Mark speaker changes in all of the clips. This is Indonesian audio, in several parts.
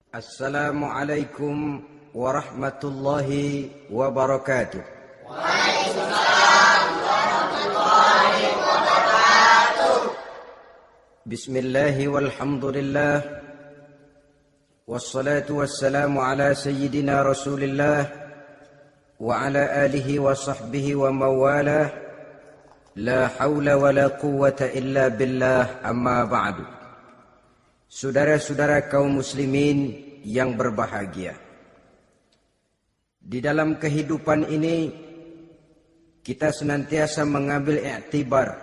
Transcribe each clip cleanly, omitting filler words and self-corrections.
Speaker 1: Assalamualaikum warahmatullahi wabarakatuh.
Speaker 2: Waalaikumsalam warahmatullahi wabarakatuh.
Speaker 1: Bismillahi walhamdulillah. Wassalatu wassalamu ala sayyidina Rasulillah wa ala alihi wa sahbihi wa mawalah. La hawla wa la quwwata illa billah, amma ba'du. Saudara-saudara kaum muslimin yang berbahagia, di dalam kehidupan ini kita senantiasa mengambil i'tibar,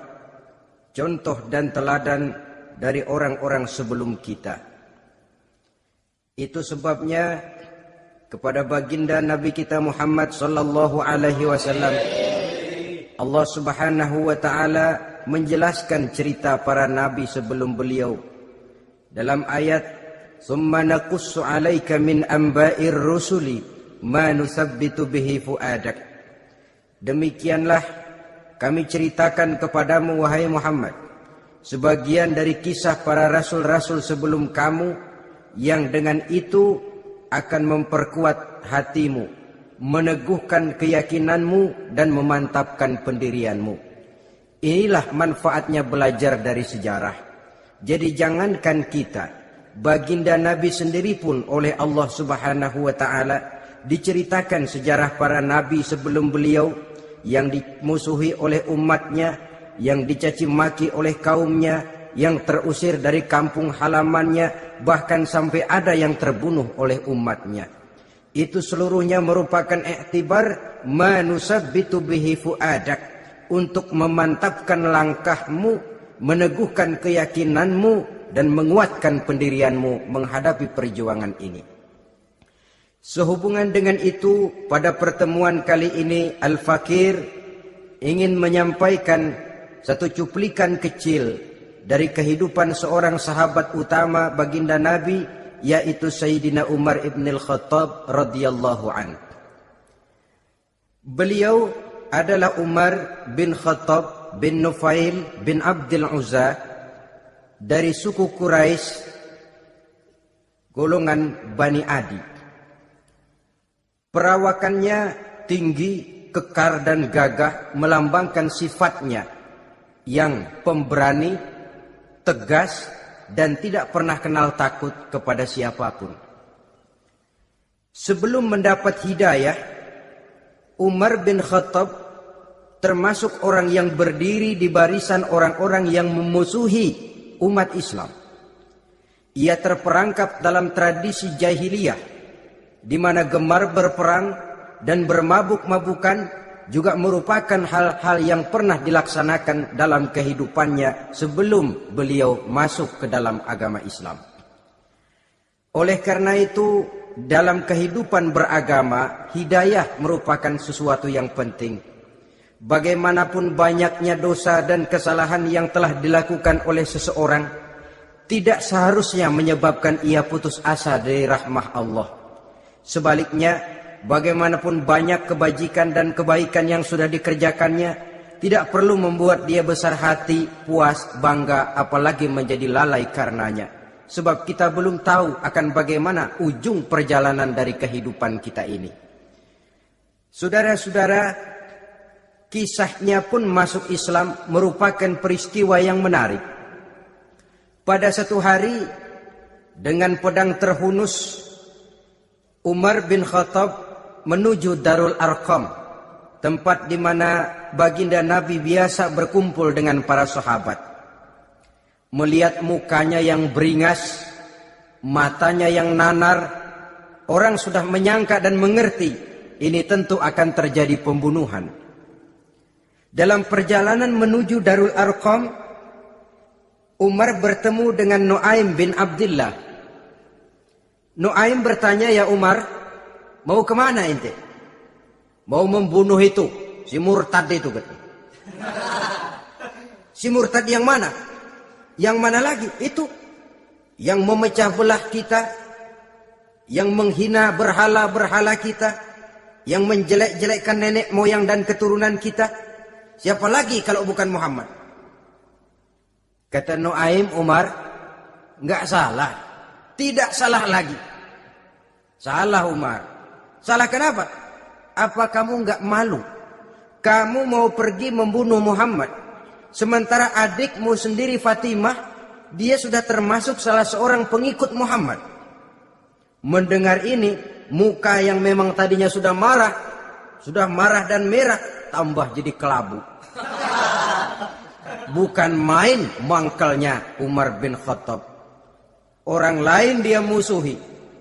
Speaker 1: contoh dan teladan dari orang-orang sebelum kita. Itu sebabnya kepada baginda Nabi kita Muhammad sallallahu alaihi wasallam Allah Subhanahu wa taala menjelaskan cerita para nabi sebelum beliau dalam ayat "Tsumma naqussu 'alaika min amba'ir rusuli ma nusabbitu bihi fu'adak." Demikianlah kami ceritakan kepadamu wahai Muhammad sebagian dari kisah para rasul-rasul sebelum kamu yang dengan itu akan memperkuat hatimu, meneguhkan keyakinanmu dan memantapkan pendirianmu. Inilah manfaatnya belajar dari sejarah. Jadi jangankan kita, baginda Nabi sendiri pun oleh Allah Subhanahu wa taala diceritakan sejarah para nabi sebelum beliau yang dimusuhi oleh umatnya, yang dicaci maki oleh kaumnya, yang terusir dari kampung halamannya, bahkan sampai ada yang terbunuh oleh umatnya. Itu seluruhnya merupakan i'tibar manusabbitu bihi fu'adak, untuk memantapkan langkahmu, meneguhkan keyakinanmu dan menguatkan pendirianmu menghadapi perjuangan ini. Sehubungan dengan itu, pada pertemuan kali ini Al-Fakir ingin menyampaikan satu cuplikan kecil dari kehidupan seorang sahabat utama baginda Nabi, yaitu Sayyidina Umar ibn al-Khattab radhiyallahu anhu. Beliau adalah Umar bin Khattab bin Nufail bin Abdul Uzza dari suku Quraisy golongan Bani Adi. Perawakannya tinggi, kekar dan gagah, melambangkan sifatnya yang pemberani, tegas dan tidak pernah kenal takut kepada siapapun. Sebelum mendapat hidayah, Umar bin Khattab termasuk orang yang berdiri di barisan orang-orang yang memusuhi umat Islam. Ia terperangkap dalam tradisi jahiliyah, di mana gemar berperang dan bermabuk-mabukan juga merupakan hal-hal yang pernah dilaksanakan dalam kehidupannya sebelum beliau masuk ke dalam agama Islam. Oleh karena itu, dalam kehidupan beragama, hidayah merupakan sesuatu yang penting. Bagaimanapun banyaknya dosa dan kesalahan yang telah dilakukan oleh seseorang, tidak seharusnya menyebabkan ia putus asa dari rahmah Allah. Sebaliknya, bagaimanapun banyak kebajikan dan kebaikan yang sudah dikerjakannya, tidak perlu membuat dia besar hati, puas, bangga, apalagi menjadi lalai karenanya. Sebab kita belum tahu akan bagaimana ujung perjalanan dari kehidupan kita ini. Saudara-saudara, kisahnya pun masuk Islam merupakan peristiwa yang menarik. Pada satu hari, dengan pedang terhunus, Umar bin Khattab menuju Darul Arqam, tempat di mana baginda Nabi biasa berkumpul dengan para sahabat. Melihat mukanya yang beringas, matanya yang nanar, orang sudah menyangka dan mengerti ini tentu akan terjadi pembunuhan. Dalam perjalanan menuju Darul Arqam, Umar bertemu dengan Nuaim bin Abdullah. Nuaim bertanya, "Ya Umar, mau kemana ente?" "Mau membunuh itu, si murtad itu." "Si murtad yang mana?" "Yang mana lagi?" "Itu yang memecah belah kita, yang menghina berhala-berhala kita, yang menjelek-jelekkan nenek moyang dan keturunan kita. Siapa lagi kalau bukan Muhammad?" Kata Nuaim, "Umar, enggak salah. Tidak salah lagi. Salah Umar. Salah kenapa? Apa kamu nggak malu? Kamu mau pergi membunuh Muhammad, sementara adikmu sendiri Fatimah, dia sudah termasuk salah seorang pengikut Muhammad. Mendengar ini, muka yang memang tadinya sudah marah dan merah, tambah jadi kelabu. Bukan main mangkalnya Umar bin Khattab. Orang lain dia musuhi,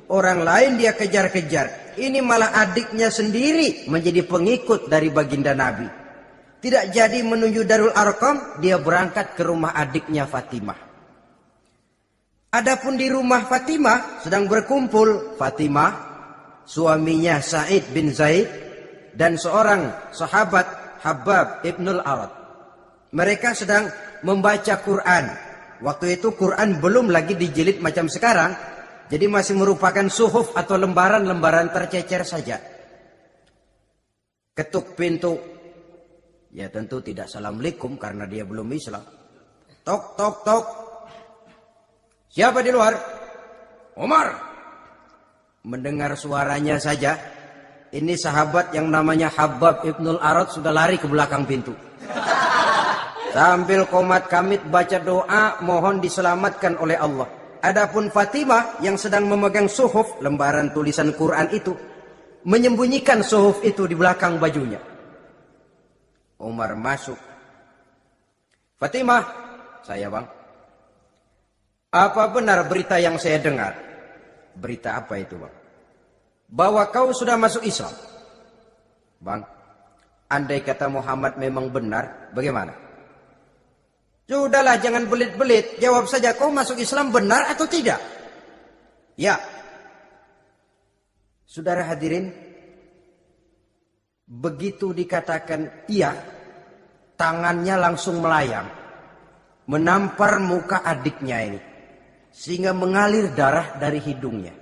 Speaker 1: orang lain dia kejar-kejar. Ini malah adiknya sendiri menjadi pengikut dari baginda Nabi. Tidak jadi menuju Darul Arqam, dia berangkat ke rumah adiknya Fatimah. Adapun di rumah Fatimah sedang berkumpul Fatimah, suaminya Sa'id bin Zaid, dan seorang sahabat Habab ibnul Arad. Mereka sedang membaca Quran. Waktu itu Quran belum lagi dijilid macam sekarang. Jadi masih merupakan suhuf atau lembaran-lembaran tercecer saja. Ketuk pintu. Ya tentu tidak assalamualaikum karena dia belum Islam. Tok, tok, tok. Siapa di luar? Umar. Mendengar suaranya saja, ini sahabat yang namanya Habab ibnul Arad sudah lari ke belakang pintu. Sambil komat kamit baca doa mohon diselamatkan oleh Allah. Adapun Fatimah yang sedang memegang suhuf, lembaran tulisan Quran itu, menyembunyikan suhuf itu di belakang bajunya. Umar masuk. Fatimah, saya bang. Apa benar berita yang saya dengar? Berita apa itu bang? Bahwa kau sudah masuk Islam. Bang, andai kata Muhammad memang benar, bagaimana? Sudahlah jangan belit-belit. Jawab saja kau masuk Islam benar atau tidak? Ya. Saudara hadirin. Begitu dikatakan iya. Tangannya langsung melayang. Menampar muka adiknya ini. Sehingga mengalir darah dari hidungnya.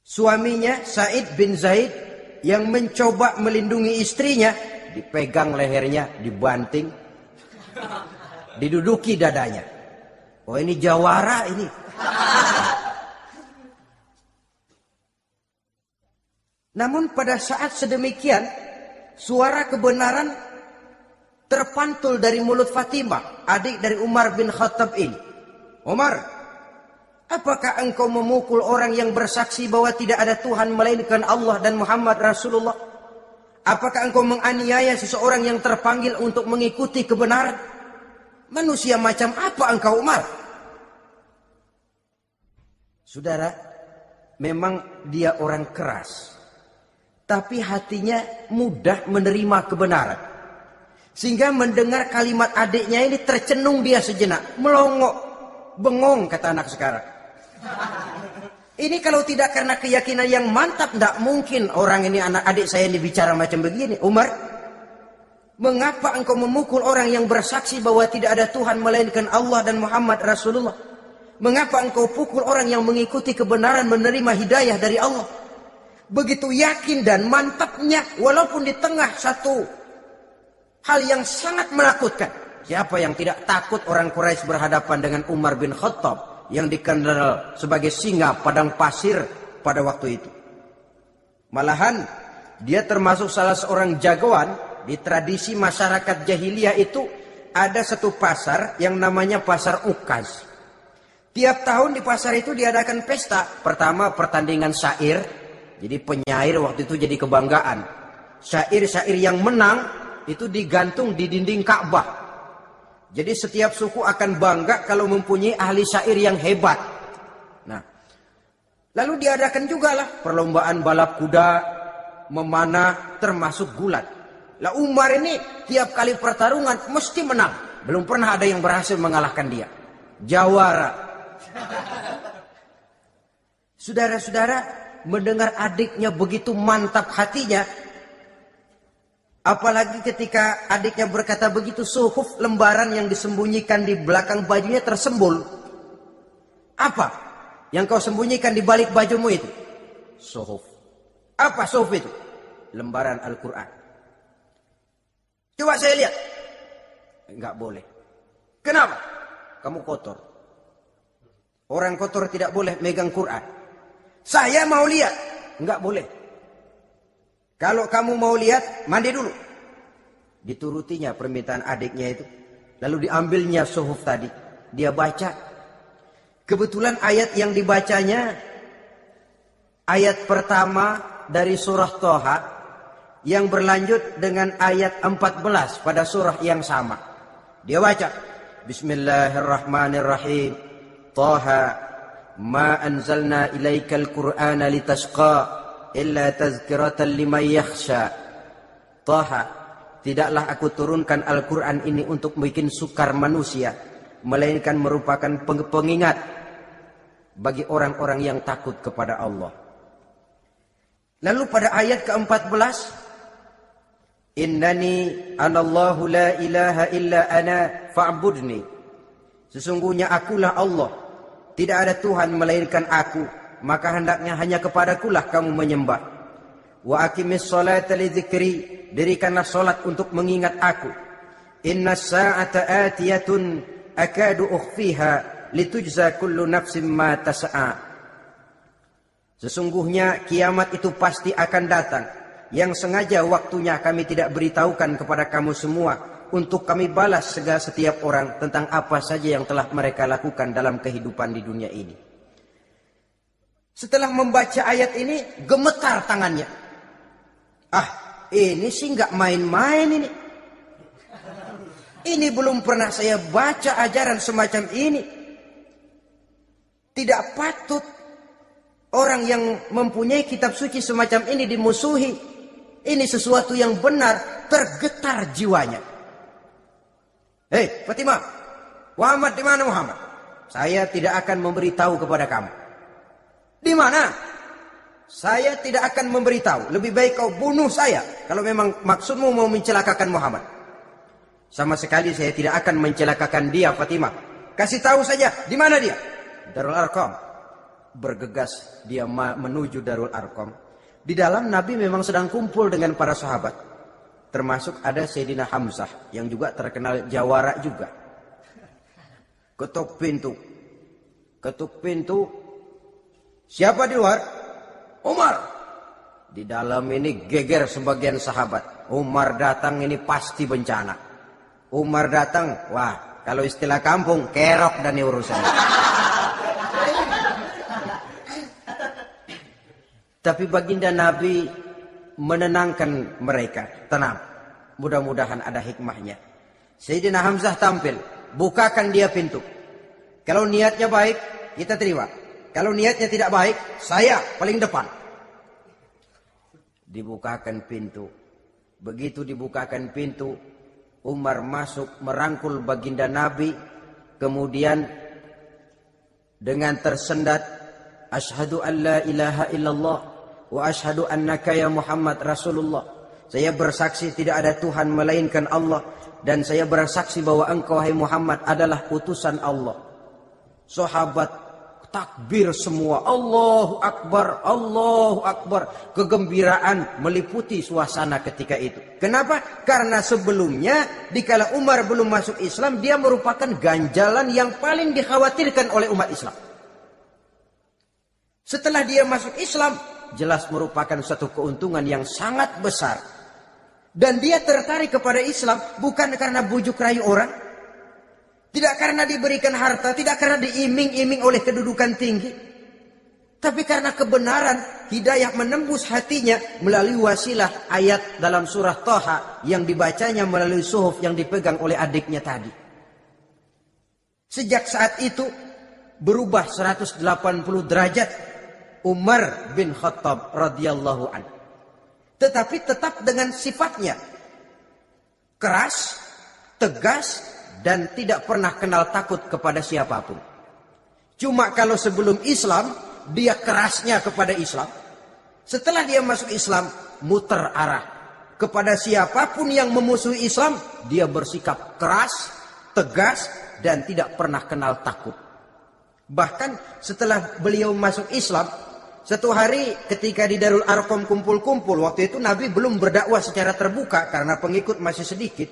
Speaker 1: Suaminya Sa'id bin Zaid. Yang mencoba melindungi istrinya. Dipegang lehernya, dibanting. Diduduki dadanya. Oh ini jawara ini. Namun pada saat sedemikian, suara kebenaran terpantul dari mulut Fatimah, adik dari Umar bin Khattab ini. Umar, apakah engkau memukul orang yang bersaksi bahwa tidak ada Tuhan melainkan Allah dan Muhammad Rasulullah? Apakah engkau menganiaya seseorang yang terpanggil untuk mengikuti kebenaran? Manusia macam apa engkau Umar? Saudara, memang dia orang keras. Tapi hatinya mudah menerima kebenaran. Sehingga mendengar kalimat adiknya ini tercenung dia sejenak. Melongok, bengong kata anak sekarang. Ini kalau tidak karena keyakinan yang mantap, tidak mungkin orang ini anak adik saya ini bicara macam begini. Umar, mengapa engkau memukul orang yang bersaksi bahwa tidak ada Tuhan melainkan Allah dan Muhammad Rasulullah? Mengapa engkau pukul orang yang mengikuti kebenaran menerima hidayah dari Allah? Begitu yakin dan mantapnya walaupun di tengah satu hal yang sangat menakutkan. Siapa yang tidak takut orang Quraisy berhadapan dengan Umar bin Khattab yang dikenal sebagai singa padang pasir pada waktu itu. Malahan dia termasuk salah seorang jagoan. Di tradisi masyarakat jahiliyah itu ada satu pasar yang namanya pasar Ukaz. Tiap tahun di pasar itu diadakan pesta. Pertama pertandingan syair. Jadi penyair waktu itu jadi kebanggaan. Syair-syair yang menang itu digantung di dinding Ka'bah. Jadi setiap suku akan bangga kalau mempunyai ahli syair yang hebat. Nah, lalu diadakan juga lah perlombaan balap kuda, memanah, termasuk gulat. Lah Umar ini tiap kali pertarungan mesti menang. Belum pernah ada yang berhasil mengalahkan dia. Jawara. Saudara-saudara, mendengar adiknya begitu mantap hatinya. Apalagi ketika adiknya berkata begitu, suhuf lembaran yang disembunyikan di belakang bajunya tersembul. Apa yang kau sembunyikan di balik bajumu itu? Suhuf. Apa suhuf itu? Lembaran Al-Quran. Coba saya lihat. Enggak boleh. Kenapa? Kamu kotor. Orang kotor tidak boleh megang Quran. Saya mau lihat. Enggak boleh. Kalau kamu mau lihat, mandi dulu. Diturutinya permintaan adiknya itu. Lalu diambilnya suhuf tadi. Dia baca. Kebetulan ayat yang dibacanya ayat pertama dari surah Toha yang berlanjut dengan ayat 14 pada surah yang sama. Dia baca, Bismillahirrahmanirrahim. Toha ma anzalna ilaikal Qur'ana litashqa illa tazkiratan liman yakhsha. Toha, tidaklah aku turunkan Al-Quran ini untuk bikin sukar manusia, melainkan merupakan pengingat bagi orang-orang yang takut kepada Allah. Lalu pada ayat ke-14, Innani anallahu la ilaha illa ana fa'budni. Sesungguhnya akulah Allah, tidak ada Tuhan melainkan aku, maka hendaknya hanya kepadakulah kamu menyembah. Wa aqimis sholata li dzikri, dirikanlah salat untuk mengingat aku. Innas sa'ata atiyatun akadu ukhfiha litujza kullu nafsin ma tas'a. Sesungguhnya kiamat itu pasti akan datang, yang sengaja waktunya kami tidak beritahukan kepada kamu semua, untuk kami balas segala setiap orang tentang apa saja yang telah mereka lakukan dalam kehidupan di dunia ini. Setelah membaca ayat ini, gemetar tangannya. Ini sih nggak main-main ini. Ini belum pernah saya baca ajaran semacam ini. Tidak patut orang yang mempunyai kitab suci semacam ini dimusuhi. Ini sesuatu yang benar, tergetar jiwanya. Hei Fatimah, Muhammad di mana Muhammad? Saya tidak akan memberitahu kepada kamu. Di mana? Saya tidak akan memberitahu. Lebih baik kau bunuh saya kalau memang maksudmu mau mencelakakan Muhammad. Sama sekali saya tidak akan mencelakakan dia, Fatimah. Kasih tahu saja, di mana dia? Darul Arqam. Bergegas dia menuju Darul Arqam. Di dalam Nabi memang sedang kumpul dengan para sahabat. Termasuk ada Sayyidina Hamzah yang juga terkenal jawara juga. Ketuk pintu. Ketuk pintu. Siapa di luar? Umar. Di dalam ini geger sebagian sahabat. Umar datang ini pasti bencana. Umar datang, wah kalau istilah kampung kerok dan urusan. Tapi baginda Nabi menenangkan mereka. Tenang, mudah-mudahan ada hikmahnya. Sayyidina Hamzah tampil, bukakan dia pintu. Kalau niatnya baik, kita terima. Kalau niatnya tidak baik, saya paling depan. Dibukakan pintu. Begitu dibukakan pintu, Umar masuk merangkul baginda Nabi. Kemudian dengan tersendat, Asyhadu an la ilaha illallah wa asyhadu annaka ya Muhammad Rasulullah. Saya bersaksi tidak ada Tuhan melainkan Allah, dan saya bersaksi bahwa engkau hai Muhammad adalah utusan Allah. Sahabat takbir semua, Allahu Akbar, Allahu Akbar. Kegembiraan meliputi suasana ketika itu. Kenapa? Karena sebelumnya dikala Umar belum masuk Islam, dia merupakan ganjalan yang paling dikhawatirkan oleh umat Islam. Setelah dia masuk Islam, jelas merupakan suatu keuntungan yang sangat besar. Dan dia tertarik kepada Islam bukan karena bujuk rayu orang, tidak karena diberikan harta, tidak karena diiming-iming oleh kedudukan tinggi, tapi karena kebenaran, hidayah menembus hatinya melalui wasilah ayat dalam surah Toha yang dibacanya melalui suhuf yang dipegang oleh adiknya tadi. Sejak saat itu berubah 180 derajat Umar bin Khattab radhiyallahu anhu. Tetapi tetap dengan sifatnya keras, tegas, dan tidak pernah kenal takut kepada siapapun. Cuma kalau sebelum Islam, dia kerasnya kepada Islam. Setelah dia masuk Islam, muter arah. Kepada siapapun yang memusuhi Islam, dia bersikap keras, tegas, dan tidak pernah kenal takut. Bahkan setelah beliau masuk Islam, satu hari ketika di Darul Arqam kumpul-kumpul, waktu itu Nabi belum berdakwah secara terbuka karena pengikut masih sedikit.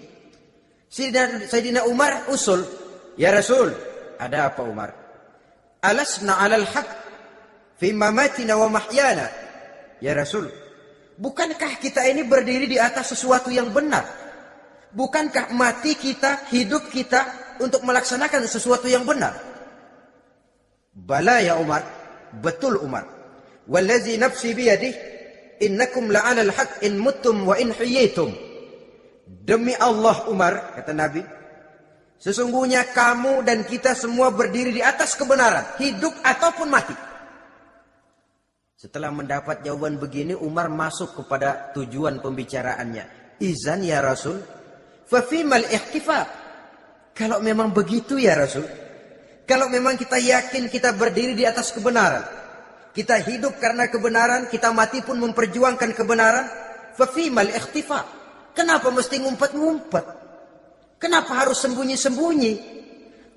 Speaker 1: Sayyidina Umar usul, ya Rasul, ada apa Umar? Alasna alal haq fi mamatina wa mahyana. Ya Rasul, bukankah kita ini berdiri di atas sesuatu yang benar? Bukankah mati kita, hidup kita untuk melaksanakan sesuatu yang benar? Bala ya Umar, betul Umar. Wallazi nafsi biyadih, innakum la'alal haq in muttum wa in hiyitum. Demi Allah Umar, kata Nabi, sesungguhnya kamu dan kita semua berdiri di atas kebenaran, hidup ataupun mati. Setelah mendapat jawaban begini, Umar masuk kepada tujuan pembicaraannya. Izan ya Rasul, fafimal ihtifaq. Kalau memang begitu ya Rasul, kalau memang kita yakin kita berdiri di atas kebenaran, kita hidup karena kebenaran, kita mati pun memperjuangkan kebenaran, fafimal ihtifaq. Kenapa mesti ngumpet-ngumpet? Kenapa harus sembunyi-sembunyi?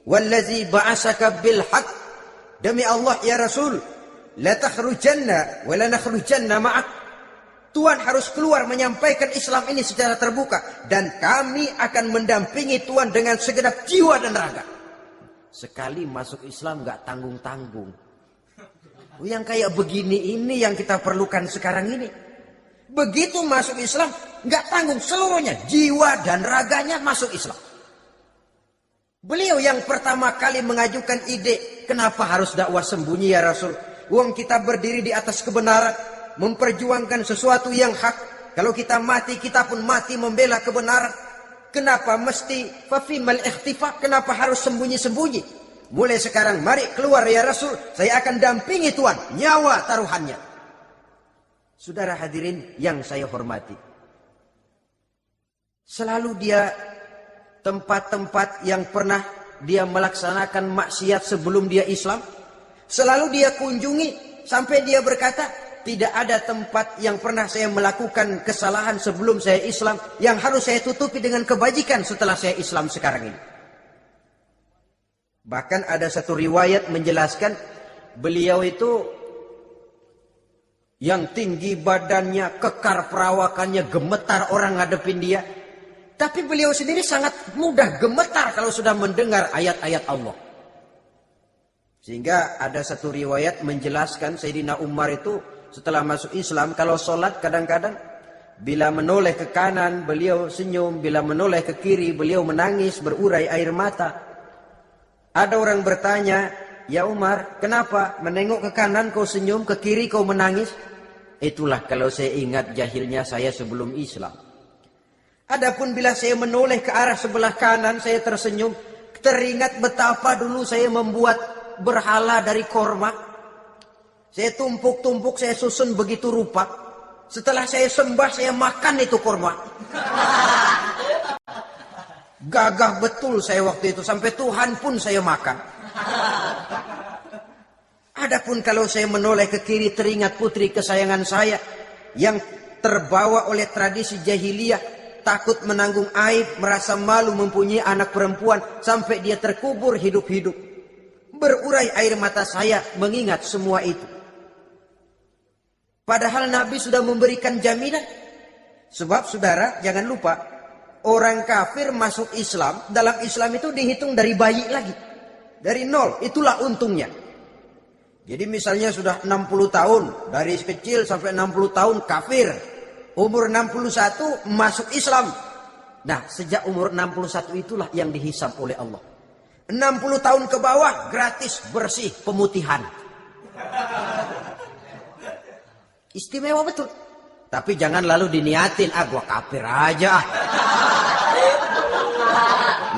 Speaker 1: Wallazi ba'asaka bil haq. Demi Allah ya Rasul, la takhrujanna wa la nakhrujanna ma'ak. Tuhan harus keluar menyampaikan Islam ini secara terbuka, dan kami akan mendampingi Tuhan dengan segenap jiwa dan raga. Sekali masuk Islam gak tanggung-tanggung. Yang kayak begini ini yang kita perlukan sekarang ini. Begitu masuk Islam, nggak tanggung seluruhnya, jiwa dan raganya masuk Islam. Beliau yang pertama kali mengajukan ide, kenapa harus dakwah sembunyi ya Rasul? Wong kita berdiri di atas kebenaran, memperjuangkan sesuatu yang hak. Kalau kita mati, kita pun mati membela kebenaran. Kenapa mesti fafimal ikhtifaq? Kenapa harus sembunyi-sembunyi? Mulai sekarang, mari keluar ya Rasul, saya akan dampingi Tuhan, nyawa taruhannya. Saudara hadirin yang saya hormati, selalu dia tempat-tempat yang pernah dia melaksanakan maksiat sebelum dia Islam, selalu dia kunjungi sampai dia berkata, tidak ada tempat yang pernah saya melakukan kesalahan sebelum saya Islam yang harus saya tutupi dengan kebajikan setelah saya Islam sekarang ini. Bahkan ada satu riwayat menjelaskan beliau itu yang tinggi badannya, kekar perawakannya, gemetar orang ngadepin dia. Tapi beliau sendiri sangat mudah gemetar kalau sudah mendengar ayat-ayat Allah. Sehingga ada satu riwayat menjelaskan Sayyidina Umar itu setelah masuk Islam, kalau sholat kadang-kadang bila menoleh ke kanan beliau senyum, bila menoleh ke kiri beliau menangis, berurai air mata. Ada orang bertanya, ya Umar, kenapa menengok ke kanan kau senyum, ke kiri kau menangis? Itulah kalau saya ingat jahilnya saya sebelum Islam. Adapun bila saya menoleh ke arah sebelah kanan, saya tersenyum, teringat betapa dulu saya membuat berhala dari korma. Saya tumpuk-tumpuk, saya susun begitu rupa. Setelah saya sembah, saya makan itu korma. Gagah betul saya waktu itu, sampai Tuhan pun saya makan. Adapun kalau saya menoleh ke kiri, teringat putri kesayangan saya yang terbawa oleh tradisi jahiliyah, takut menanggung aib, merasa malu mempunyai anak perempuan sampai dia terkubur hidup-hidup. Berurai air mata saya mengingat semua itu. Padahal Nabi sudah memberikan jaminan. Sebab saudara jangan lupa, orang kafir masuk Islam, dalam Islam itu dihitung dari bayi lagi. Dari nol, itulah untungnya. Jadi misalnya sudah 60 tahun, dari kecil sampai 60 tahun kafir. Umur 61 masuk Islam. Nah, sejak umur 61 itulah yang dihisab oleh Allah. 60 tahun ke bawah gratis bersih pemutihan. Istimewa betul. Tapi jangan lalu diniatin, gua kafir aja.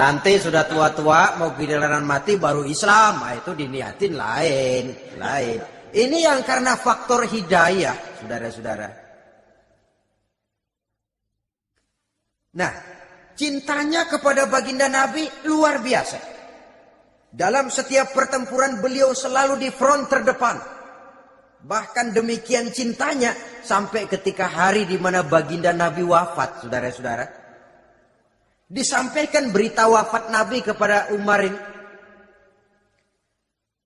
Speaker 1: Nanti sudah tua-tua mau giliran mati baru Islam, itu diniatin lain. Ini yang karena faktor hidayah, saudara-saudara. Nah, cintanya kepada baginda Nabi luar biasa. Dalam setiap pertempuran beliau selalu di front terdepan. Bahkan demikian cintanya sampai ketika hari di mana baginda Nabi wafat, saudara-saudara. Disampaikan berita wafat Nabi kepada Umar ini.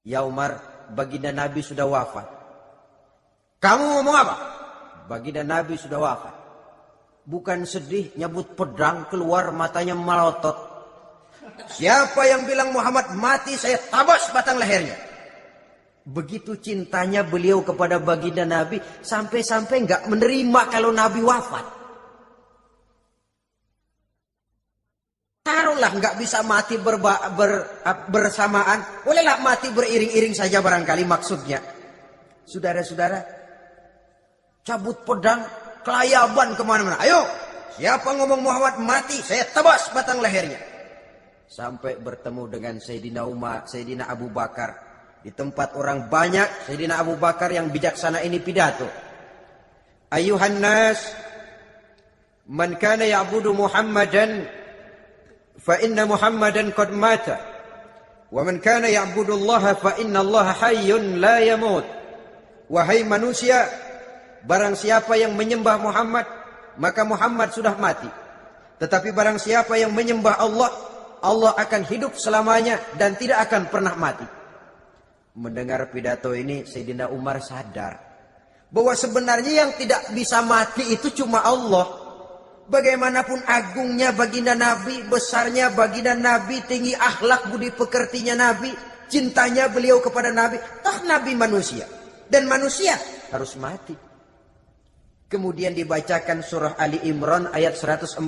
Speaker 1: Ya Umar, baginda Nabi sudah wafat. Kamu ngomong apa? Baginda Nabi sudah wafat. Bukan sedih, nyebut pedang keluar matanya melotot. Siapa yang bilang Muhammad mati, saya tabas batang lehernya. Begitu cintanya beliau kepada baginda Nabi, sampai-sampai nggak menerima kalau Nabi wafat. Taruhlah nggak bisa mati bersamaan, bolehlah mati beriring-iring saja barangkali maksudnya. Saudara-saudara, cabut pedang, kelayaban kemana-mana. Ayo, siapa ngomong Muhammad mati, saya tebas batang lehernya. Sampai bertemu dengan Sayyidina Umar, Sayyidina Abu Bakar. Di tempat orang banyak, Sayyidina Abu Bakar yang bijaksana ini pidato. Ayuhan nas, man kana ya'budu Muhammadan, fa inna Muhammadan qad mata. Wa man kana ya'budu Allah, fa inna Allah hayyun la yamut. Wahai manusia, barang siapa yang menyembah Muhammad, maka Muhammad sudah mati. Tetapi barang siapa yang menyembah Allah, Allah akan hidup selamanya dan tidak akan pernah mati. Mendengar pidato ini, Sayyidina Umar sadar bahwa sebenarnya yang tidak bisa mati itu cuma Allah. Bagaimanapun agungnya baginda Nabi, besarnya baginda Nabi, tinggi akhlak budi pekertinya Nabi, cintanya beliau kepada Nabi, toh Nabi manusia dan manusia harus mati. Kemudian dibacakan surah Ali Imran ayat 144.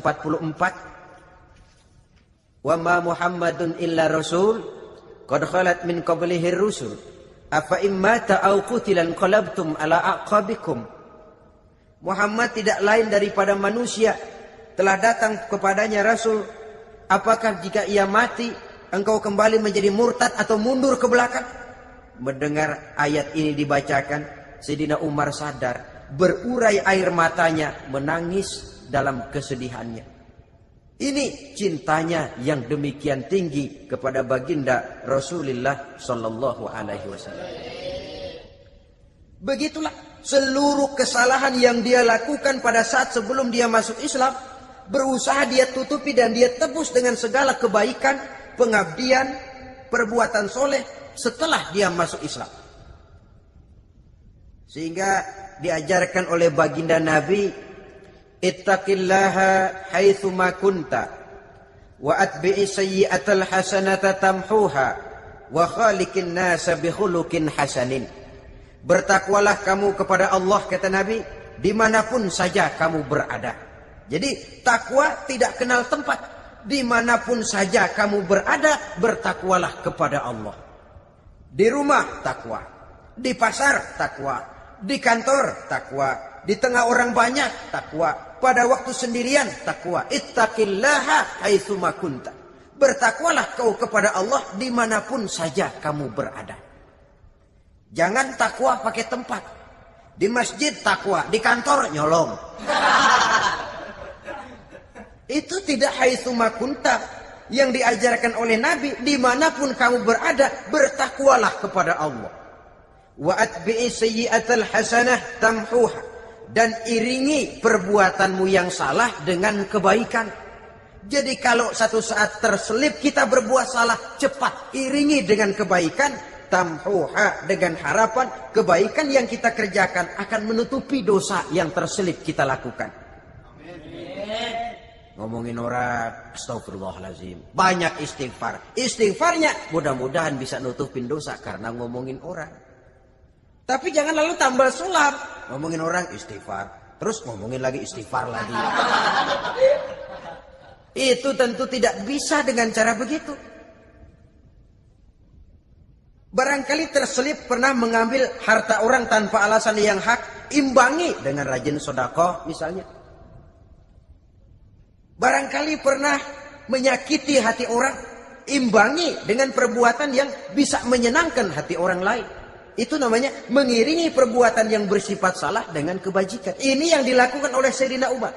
Speaker 1: Wa ma Muhammadun illa rasul qad khalat min qablihi rusul afa immata aw qutilan qalabtum ala aqabikum. Muhammad tidak lain daripada manusia, telah datang kepadanya rasul, apakah jika ia mati engkau kembali menjadi murtad atau mundur ke belakang? Mendengar ayat ini dibacakan, Sayyidina Umar sadar, berurai air matanya, menangis dalam kesedihannya. Ini cintanya yang demikian tinggi kepada baginda Rasulullah Sallallahu Alaihi Wasallam. Begitulah seluruh kesalahan yang dia lakukan pada saat sebelum dia masuk Islam, berusaha dia tutupi dan dia tebus dengan segala kebaikan, pengabdian, perbuatan soleh setelah dia masuk Islam. Sehingga diajarkan oleh baginda Nabi, ittaqillaha haitsu ma kunta wa atbi'i sayyi'atal hasanata tamhuha wa khaliqin nasa bi khuluqin hasanin. Bertakwalah kamu kepada Allah, kata Nabi, dimanapun saja kamu berada. Jadi takwa tidak kenal tempat. Dimanapun saja kamu berada, bertakwalah kepada Allah. Di rumah takwa, di pasar takwa, di kantor takwa, di tengah orang banyak takwa, pada waktu sendirian takwa. Ittaqillaha haitsu ma kunta. Bertakwalah kau kepada Allah dimanapun saja kamu berada. Jangan takwa pakai tempat. Di masjid takwa, di kantor nyolong. Itu tidak haitsu ma kunta yang diajarkan oleh Nabi. Dimanapun kamu berada, bertakwalah kepada Allah. Wa atbi'i sayyi'atal hasanah tamhuha. Dan iringi perbuatanmu yang salah dengan kebaikan. Jadi kalau satu saat terselip kita berbuat salah, cepat iringi dengan kebaikan. Tamhuha, dengan harapan kebaikan yang kita kerjakan akan menutupi dosa yang terselip kita lakukan. Ngomongin orang, astagfirullahaladzim, banyak istighfar. Istighfarnya mudah-mudahan bisa nutupin dosa karena ngomongin orang. Tapi jangan lalu tambal sulap. Ngomongin orang istighfar, terus ngomongin lagi istighfar lagi. Itu tentu tidak bisa dengan cara begitu. Barangkali terselip pernah mengambil harta orang tanpa alasan yang hak, imbangi dengan rajin sedekah misalnya. Barangkali pernah menyakiti hati orang, imbangi dengan perbuatan yang bisa menyenangkan hati orang lain. Itu namanya mengiringi perbuatan yang bersifat salah dengan kebajikan. Ini yang dilakukan oleh Sayyidina Umar.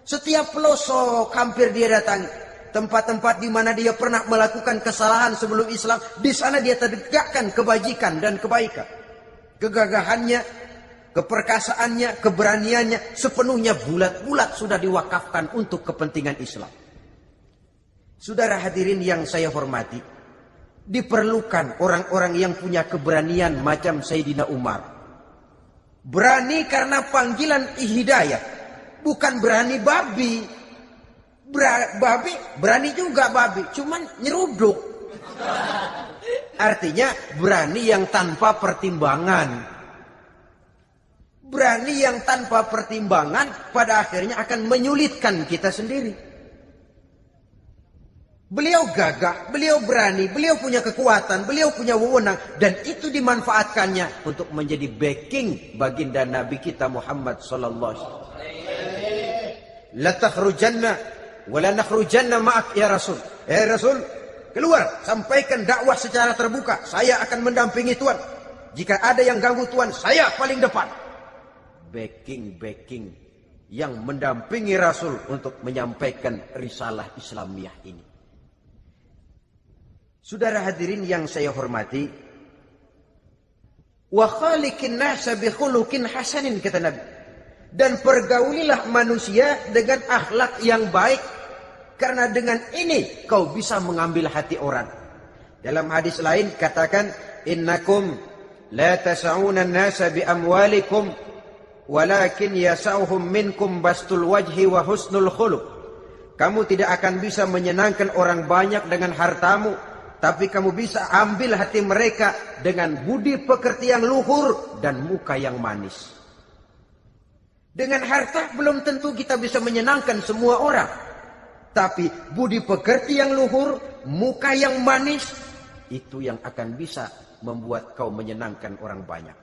Speaker 1: Setiap pelosok hampir dia datangi. Tempat-tempat di mana dia pernah melakukan kesalahan sebelum Islam, di sana dia tegakkan kebajikan dan kebaikan. Kegagahannya, keperkasaannya, keberaniannya sepenuhnya bulat-bulat sudah diwakafkan untuk kepentingan Islam. Saudara hadirin yang saya hormati, diperlukan orang-orang yang punya keberanian macam Sayyidina Umar. Berani karena panggilan hidayah, bukan berani babi. Babi berani juga babi, cuman nyeruduk.
Speaker 3: Artinya berani yang tanpa pertimbangan. Berani yang tanpa pertimbangan pada akhirnya akan menyulitkan kita sendiri. Beliau gagah, beliau berani, beliau punya kekuatan, beliau punya wewenang. Dan itu dimanfaatkannya untuk menjadi backing baginda Nabi kita Muhammad sallallahu alaihi wasallam. La takhrujanna wa la nakhrujanna ma'ak ya Rasul. Ya Rasul, keluar, sampaikan dakwah secara terbuka. Saya akan mendampingi Tuhan. Jika ada yang ganggu Tuhan, saya paling depan. Backing yang mendampingi Rasul untuk menyampaikan risalah Islamiyah ini. Saudara hadirin yang saya hormati, wa khaliqin nasa bi khuluqin hasanin, kata Nabi. Dan pergaulilah manusia dengan akhlak yang baik, karena dengan ini kau bisa mengambil hati orang. Dalam hadis lain katakan, innakum la tas'una an-nasa bi amwalikum walakin yas'uhum minkum bastul wajhi wa husnul khuluq. Kamu tidak akan bisa menyenangkan orang banyak dengan hartamu, tapi kamu bisa ambil hati mereka dengan budi pekerti yang luhur dan muka yang manis. Dengan harta belum tentu kita bisa menyenangkan semua orang, tapi budi pekerti yang luhur, muka yang manis, itu yang akan bisa membuat kau menyenangkan orang banyak.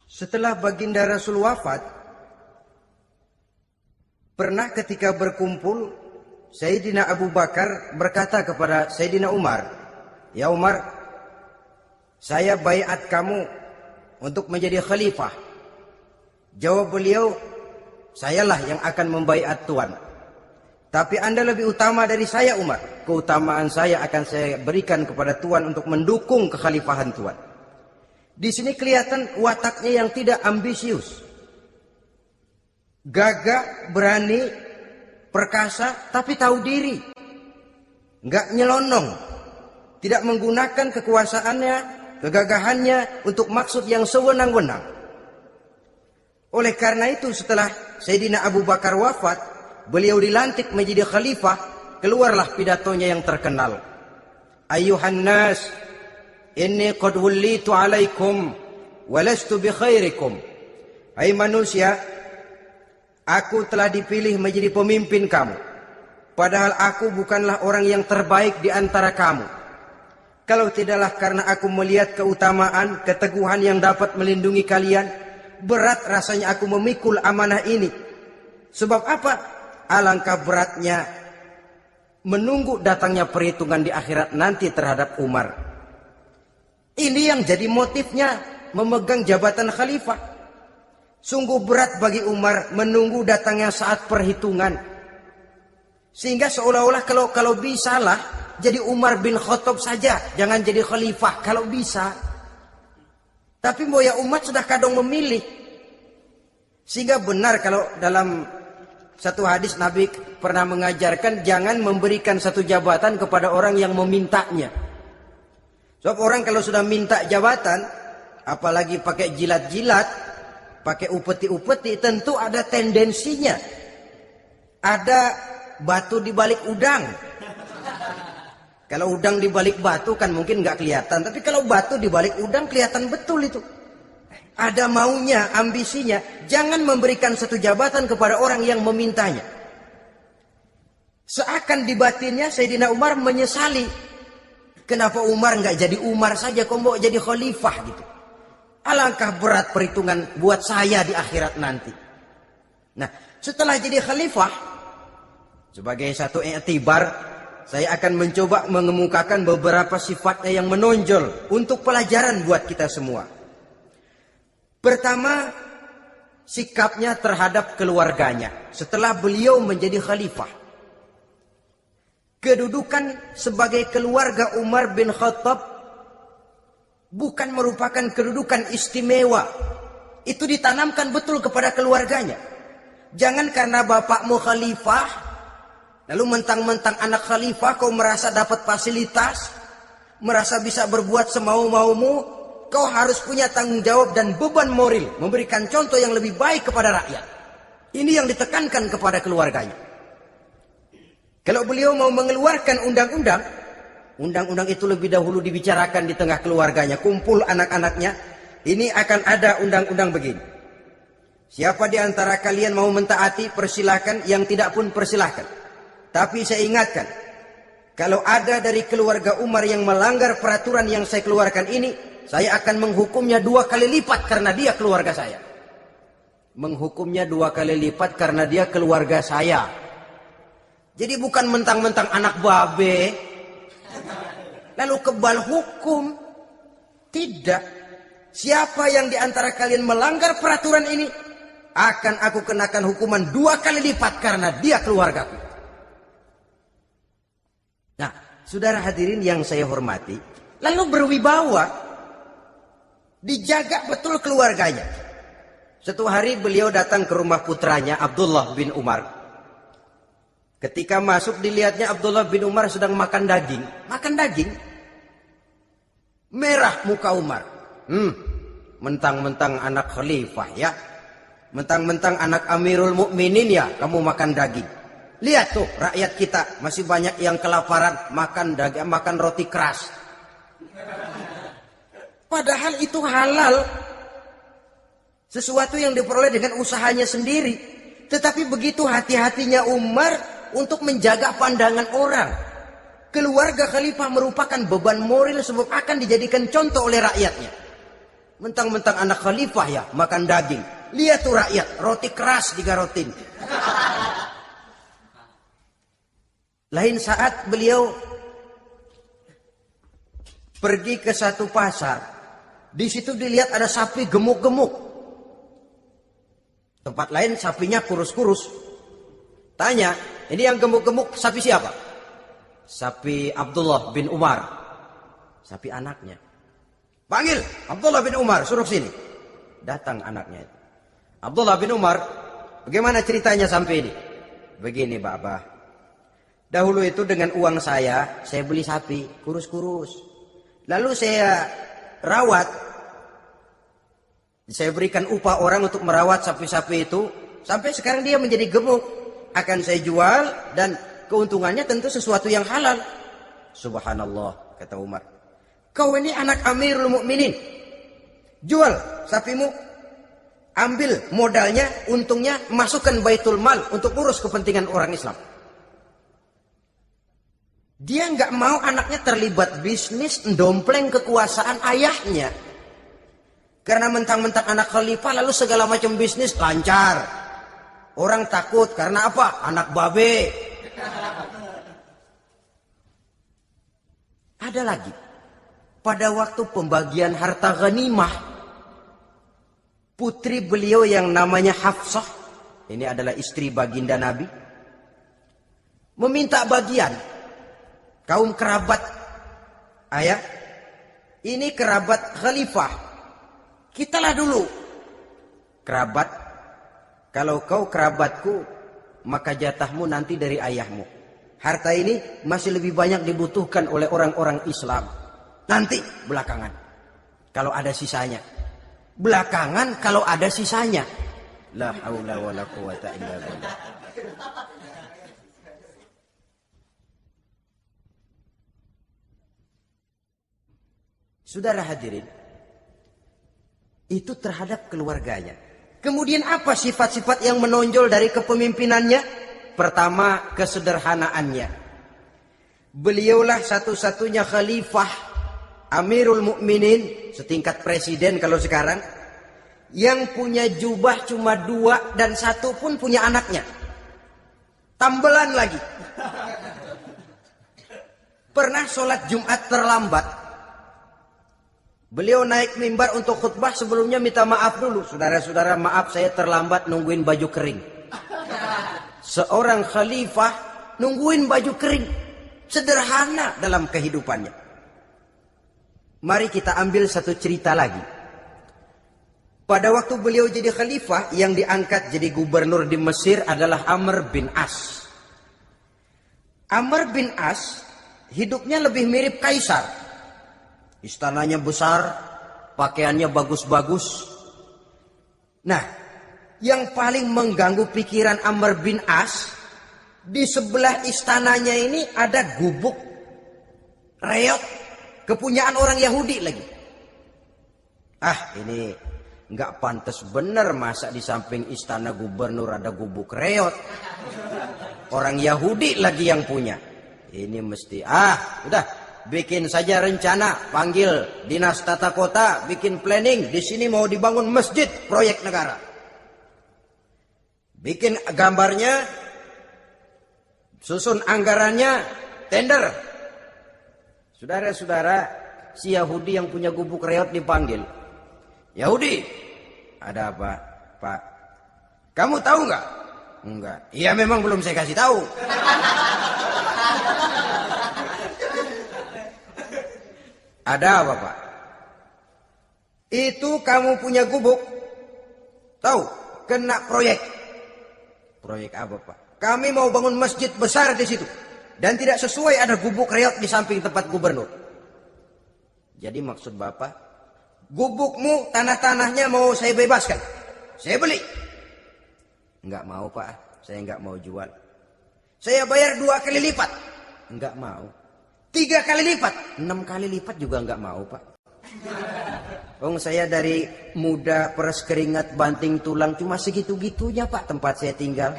Speaker 3: Setelah baginda Rasul wafat, pernah ketika berkumpul, Sayyidina Abu Bakar berkata kepada Sayyidina Umar, "Ya Umar, saya baiat kamu untuk menjadi khalifah." Jawab beliau, "Sayalah yang akan membaiat Tuan. Tapi Anda lebih utama dari saya Umar. Keutamaan saya akan saya berikan kepada Tuan untuk mendukung kekhalifahan Tuan." Di sini kelihatan wataknya yang tidak ambisius. Gagah, berani, perkasa, tapi tahu diri. Enggak nyelonong. Tidak menggunakan kekuasaannya, kegagahannya untuk maksud yang sewenang-wenang. Oleh karena itu setelah Sayyidina Abu Bakar wafat, beliau dilantik menjadi khalifah, keluarlah pidatonya yang terkenal. Ayyuhan nas, inni qad wullitu alaikum walastu bi khairikum. Hai manusia, aku telah dipilih menjadi pemimpin kamu, padahal aku bukanlah orang yang terbaik di antara kamu. Kalau tidaklah karena aku melihat keutamaan, keteguhan yang dapat melindungi kalian, berat rasanya aku memikul amanah ini. Sebab apa? Alangkah beratnya menunggu datangnya perhitungan di akhirat nanti terhadap Umar. Ini yang jadi motifnya memegang jabatan khalifah. Sungguh berat bagi Umar menunggu datangnya saat perhitungan. Sehingga seolah-olah kalau bisalah jadi Umar bin Khattab saja, jangan jadi khalifah kalau bisa. Tapi moya umat sudah kadang memilih. Sehingga benar kalau dalam satu hadis Nabi pernah mengajarkan jangan memberikan satu jabatan kepada orang yang memintanya. Sebab orang kalau sudah minta jabatan, apalagi pakai jilat-jilat, pakai upeti-upeti, tentu ada tendensinya. Ada batu di balik udang. Kalau udang di balik batu kan mungkin nggak kelihatan, tapi kalau batu di balik udang kelihatan betul itu. Ada maunya, ambisinya. Jangan memberikan satu jabatan kepada orang yang memintanya. Seakan di batinnya Sayyidina Umar menyesali. Kenapa Umar nggak jadi Umar saja, kok mau jadi khalifah gitu? Alangkah berat perhitungan buat saya di akhirat nanti. Nah, setelah jadi khalifah, sebagai satu i'tibar, saya akan mencoba mengemukakan beberapa sifatnya yang menonjol untuk pelajaran buat kita semua. Pertama, sikapnya terhadap keluarganya setelah beliau menjadi khalifah. Kedudukan sebagai keluarga Umar bin Khattab bukan merupakan kedudukan istimewa. Itu ditanamkan betul kepada keluarganya. Jangan karena bapakmu khalifah, lalu mentang-mentang anak khalifah kau merasa dapat fasilitas, merasa bisa berbuat semau-maumu, kau harus punya tanggung jawab dan beban moral, memberikan contoh yang lebih baik kepada rakyat. Ini yang ditekankan kepada keluarganya. Kalau beliau mau mengeluarkan undang-undang, undang-undang itu lebih dahulu dibicarakan di tengah keluarganya, kumpul anak-anaknya, ini akan ada undang-undang begini. Siapa di antara kalian mau mentaati, persilahkan, yang tidak pun persilahkan. Tapi saya ingatkan, kalau ada dari keluarga Umar yang melanggar peraturan yang saya keluarkan ini, saya akan menghukumnya 2 kali lipat karena dia keluarga saya. Menghukumnya 2 kali lipat karena dia keluarga saya. Jadi bukan mentang-mentang anak babe, lalu kebal hukum. Tidak. Siapa yang di antara kalian melanggar peraturan ini, akan aku kenakan hukuman 2 kali lipat karena dia keluargaku. Nah, saudara hadirin yang saya hormati, lalu berwibawa, dijaga betul keluarganya. Suatu hari beliau datang ke rumah putranya Abdullah bin Umar. Ketika masuk dilihatnya Abdullah bin Umar sedang makan daging. Makan daging. Merah muka Umar. Mentang-mentang anak khalifah ya. Mentang-mentang anak Amirul Mukminin ya, kamu makan daging. Lihat tuh rakyat kita masih banyak yang kelaparan, makan daging, makan roti keras. Padahal itu halal. Sesuatu yang diperoleh dengan usahanya sendiri. Tetapi begitu hati-hatinya Umar untuk menjaga pandangan orang. Keluarga khalifah merupakan beban moral sebab akan dijadikan contoh oleh rakyatnya. Mentang-mentang anak khalifah ya, makan daging. Lihat tuh rakyat, roti keras digarotin. Lain saat beliau pergi ke satu pasar. Di situ dilihat ada sapi gemuk-gemuk. Tempat lain sapinya kurus-kurus. Tanya, ini yang gemuk-gemuk sapi siapa? Sapi Abdullah bin Umar. Sapi anaknya. Panggil Abdullah bin Umar, suruh sini. Datang anaknya. Abdullah bin Umar, bagaimana ceritanya sampai ini? Begini, Bapak. Dahulu itu dengan uang saya beli sapi kurus-kurus. Lalu saya rawat. Saya berikan upah orang untuk merawat sapi-sapi itu. Sampai sekarang dia menjadi gemuk. Akan saya jual dan keuntungannya tentu sesuatu yang halal. Subhanallah, kata Umar. Kau ini anak Amirul Mukminin. Jual sapimu. Ambil modalnya, untungnya, masukkan baitul mal untuk urus kepentingan orang Islam. Dia nggak mau anaknya terlibat bisnis, ndompleng kekuasaan ayahnya. Karena mentang-mentang anak khalifah lalu segala macam bisnis lancar. Orang takut karena apa? Anak babe. Ada lagi. Pada waktu pembagian harta ghanimah, putri beliau yang namanya Hafsah, ini adalah istri baginda Nabi, meminta bagian. Kaum kerabat ayah, ini kerabat khalifah, kitalah dulu kerabat. Kalau kau kerabatku, maka jatahmu nanti dari ayahmu. Harta ini masih lebih banyak dibutuhkan oleh orang-orang Islam. Nanti belakangan, kalau ada sisanya. Belakangan kalau ada sisanya. La haula wala quwata illa billah. Saudara hadirin, itu terhadap keluarganya. Kemudian apa sifat-sifat yang menonjol dari kepemimpinannya? Pertama, kesederhanaannya. Beliaulah satu-satunya khalifah, Amirul Mukminin, setingkat presiden kalau sekarang, yang punya jubah cuma 2 dan 1 pun punya anaknya. Tambelan lagi. Pernah sholat Jumat terlambat. Beliau naik mimbar untuk khutbah, sebelumnya minta maaf dulu. Saudara-saudara, maaf saya terlambat nungguin baju kering. Seorang khalifah nungguin baju kering. Sederhana dalam kehidupannya. Mari kita ambil satu cerita lagi. Pada waktu beliau jadi khalifah, yang diangkat jadi gubernur di Mesir adalah Amr bin As. Amr bin As hidupnya lebih mirip kaisar. Istananya besar, pakaiannya bagus-bagus. Nah, yang paling mengganggu pikiran Amr bin As, Di sebelah istananya ini ada gubuk reot kepunyaan orang Yahudi lagi. Ini nggak pantas bener masa di samping istana gubernur ada gubuk reot. Orang Yahudi lagi yang punya. Ini mesti udah bikin saja rencana, panggil dinas tata kota, bikin planning. Di sini mau dibangun masjid, proyek negara. Bikin gambarnya, susun anggarannya, tender. Saudara-saudara, si Yahudi yang punya gubuk reot dipanggil. Yahudi, ada apa, Pak? Kamu tahu nggak? Enggak. Iya, memang belum saya kasih tahu. Ada apa, Pak? Itu kamu punya gubuk. Tahu? Kena proyek. Proyek apa, Pak? Kami mau bangun masjid besar di situ. Dan tidak sesuai ada gubuk reot di samping tempat gubernur. Jadi maksud Bapak, gubukmu, tanah-tanahnya mau saya bebaskan. Saya beli. Enggak mau, Pak. Saya enggak mau jual. Saya bayar 2 kali lipat. Enggak mau. 3 kali lipat. 6 kali lipat juga enggak mau, Pak. Saya dari muda peres keringat banting tulang cuma segitu-gitunya, Pak, tempat saya tinggal.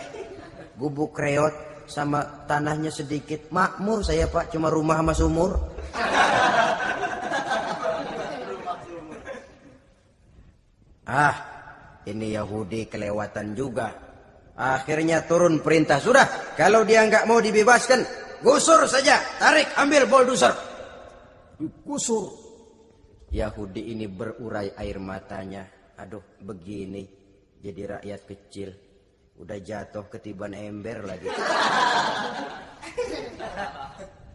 Speaker 3: Gubuk reot sama tanahnya sedikit. Makmur saya, Pak, cuma rumah sama sumur. Ini Yahudi kelewatan juga. Akhirnya turun perintah, sudah, kalau dia nggak mau dibebaskan, gusur saja, tarik, ambil bulldozer. Gusur. Yahudi ini berurai air matanya. Aduh, begini jadi rakyat kecil. Udah jatuh ketiban ember lagi.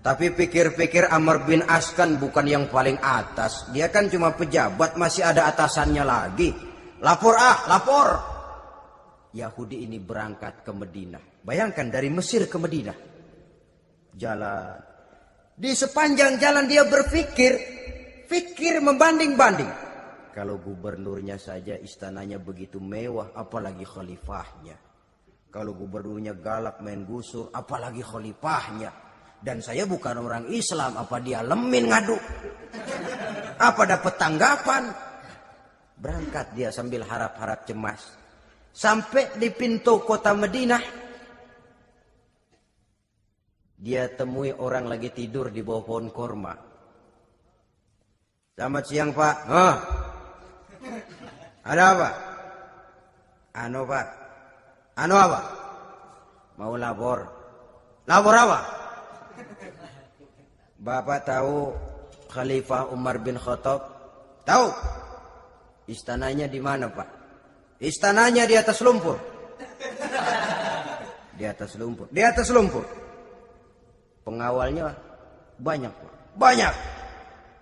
Speaker 3: Tapi pikir-pikir Amr bin As kan bukan yang paling atas. Dia kan cuma pejabat, masih ada atasannya lagi. Lapor lapor. Yahudi ini berangkat ke Madinah. Bayangkan dari Mesir ke Madinah. Jalan. Di sepanjang jalan dia berpikir membanding-banding. Kalau gubernurnya saja istananya begitu mewah, apalagi khalifahnya. Kalau gubernurnya galak main gusur, apalagi khalifahnya. Dan saya bukan orang Islam, apa dia lemin ngadu? Apa dapat tanggapan? Berangkat dia sambil harap-harap cemas. Sampai di pintu kota Madinah, dia temui orang lagi tidur di bawah pohon korma. Selamat siang, Pak. Ada apa? Pak. Apa? Mau lapor. Lapor apa? Bapak tahu Khalifah Umar bin Khattab? Tahu. Istananya di mana, Pak? Istananya di atas lumpur. Di atas lumpur. Di atas lumpur. Pengawalnya banyak, Pak. Banyak.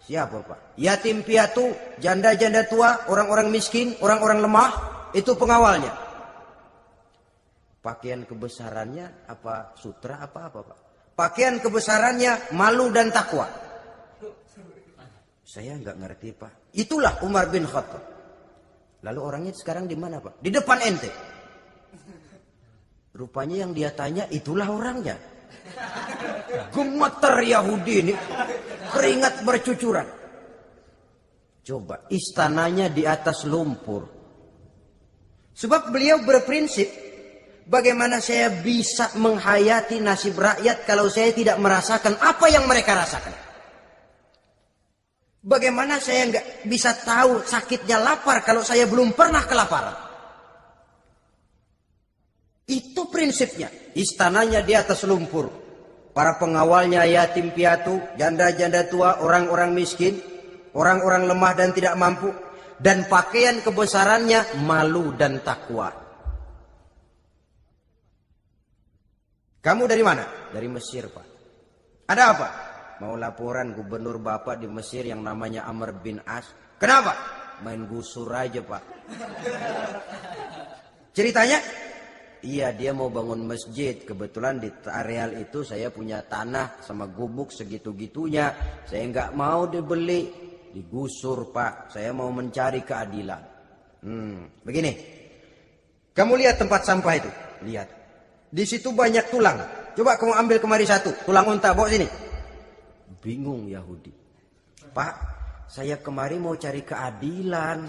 Speaker 3: Siapa, Pak? Yatim piatu, janda-janda tua, orang-orang miskin, orang-orang lemah, itu pengawalnya. Pakaian kebesarannya apa sutra apa, Pak? Pakaian kebesarannya malu dan takwa. Saya nggak ngerti, Pak. Itulah Umar bin Khattab. Lalu orangnya sekarang di mana, Pak? Di depan ente. Rupanya yang dia tanya itulah orangnya. Gemeter Yahudi ini. Keringat bercucuran. Coba, istananya di atas lumpur. Sebab beliau berprinsip, bagaimana saya bisa menghayati nasib rakyat kalau saya tidak merasakan apa yang mereka rasakan? Bagaimana saya nggak bisa tahu sakitnya lapar kalau saya belum pernah kelaparan? Itu prinsipnya. Istananya di atas lumpur. Para pengawalnya yatim piatu, janda-janda tua, orang-orang miskin, orang-orang lemah dan tidak mampu. Dan pakaian kebesarannya malu dan takwa. Kamu dari mana? Dari Mesir, Pak. Ada apa? Mau laporan gubernur Bapak di Mesir yang namanya Amr bin As. Kenapa? Main gusur aja, Pak. Ceritanya? Iya, dia mau bangun masjid. Kebetulan di areal itu saya punya tanah sama gubuk segitu-gitunya. Saya nggak mau dibeli. Digusur, Pak. Saya mau mencari keadilan. Begini. Kamu lihat tempat sampah itu? Lihat. Di situ banyak tulang. Coba kamu ambil kemari satu, tulang unta, bawa sini. Bingung Yahudi. Pak, saya kemari mau cari keadilan.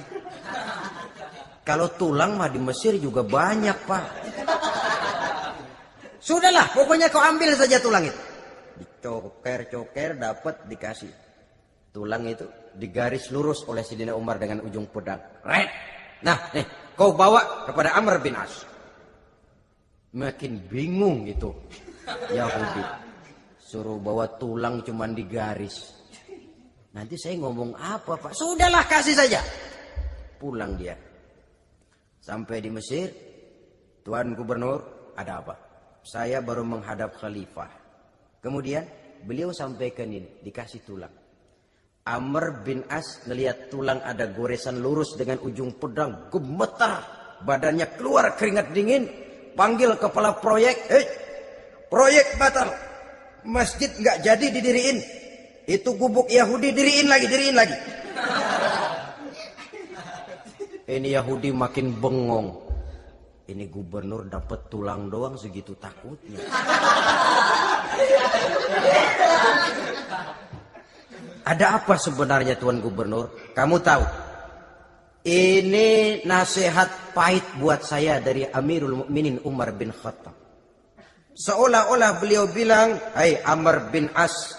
Speaker 3: Kalau tulang mah di Mesir juga banyak, Pak. Sudahlah, pokoknya kau ambil saja tulang itu. Dicoker-coker, dapat, dikasih. Tulang itu digaris lurus oleh Sayyidina Umar dengan ujung pedang. Red. Nah, nih, kau bawa kepada Amr bin As. Makin bingung itu Yahudi. Suruh bawa tulang cuman digaris. Nanti saya ngomong apa, Pak? Sudahlah, kasih saja. Pulang dia. Sampai di Mesir, Tuan Gubernur, ada apa? Saya baru menghadap khalifah. Kemudian beliau sampaikan ini, dikasih tulang. Amr bin As melihat tulang ada goresan lurus dengan ujung pedang, gemetar, badannya keluar keringat dingin, panggil kepala proyek, proyek batal, masjid nggak jadi didiriin, itu gubuk Yahudi diriin lagi. Ini Yahudi makin bengong. Ini gubernur dapat tulang doang segitu takutnya. Ada apa sebenarnya Tuan Gubernur? Kamu tahu, ini nasihat pahit buat saya dari Amirul Mukminin Umar bin Khattab. Seolah-olah beliau bilang, hai Amr bin As,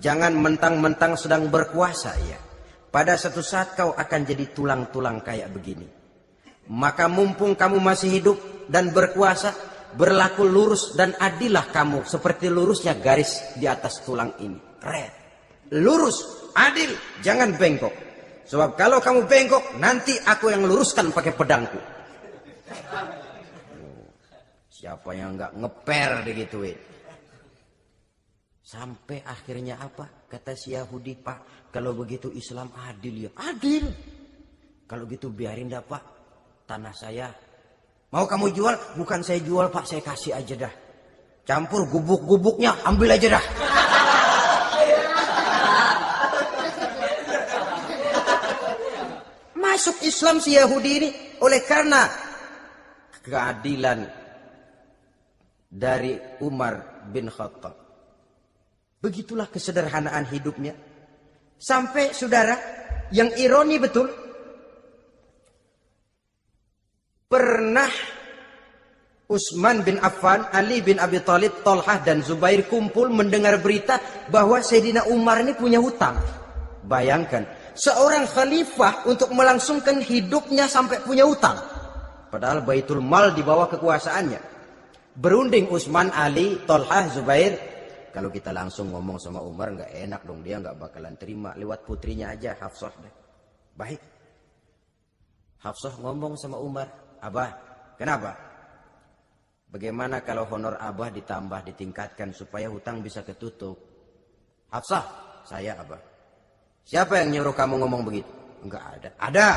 Speaker 3: jangan mentang-mentang sedang berkuasa ya. Pada satu saat kau akan jadi tulang-tulang kayak begini. Maka mumpung kamu masih hidup dan berkuasa, berlaku lurus dan adillah kamu seperti lurusnya garis di atas tulang ini. Keren. Lurus, adil, jangan bengkok. Sebab kalau kamu bengkok, nanti aku yang luruskan pakai pedangku. Siapa yang nggak ngeper digituin? Sampai akhirnya apa? Kata si Yahudi, Pak, kalau begitu Islam adil ya. Adil. Kalau gitu biarin dah, Pak. Tanah saya. Mau kamu jual? Bukan saya jual, Pak. Saya kasih aja dah. Campur gubuk-gubuknya, ambil aja dah. Masuk Islam si Yahudi ini oleh karena keadilan dari Umar bin Khattab. Begitulah kesederhanaan hidupnya. Sampai saudara, yang ironi betul, pernah Utsman bin Affan, Ali bin Abi Thalib, Thalhah dan Zubair kumpul mendengar berita bahwa Sayyidina Umar ini punya hutang. Bayangkan, seorang khalifah untuk melangsungkan hidupnya sampai punya hutang. Padahal Baitul Mal di bawah kekuasaannya. Berunding Utsman, Ali, Thalhah, Zubair. Kalau kita langsung ngomong sama Umar nggak enak dong, dia nggak bakalan terima. Lewat putrinya aja, Hafsah deh. Baik. Hafsah ngomong sama Umar, Abah, kenapa? Bagaimana kalau honor Abah ditambah, ditingkatkan supaya hutang bisa ketutup? Hafsah, saya Abah. Siapa yang nyuruh kamu ngomong begitu? Enggak ada. Ada.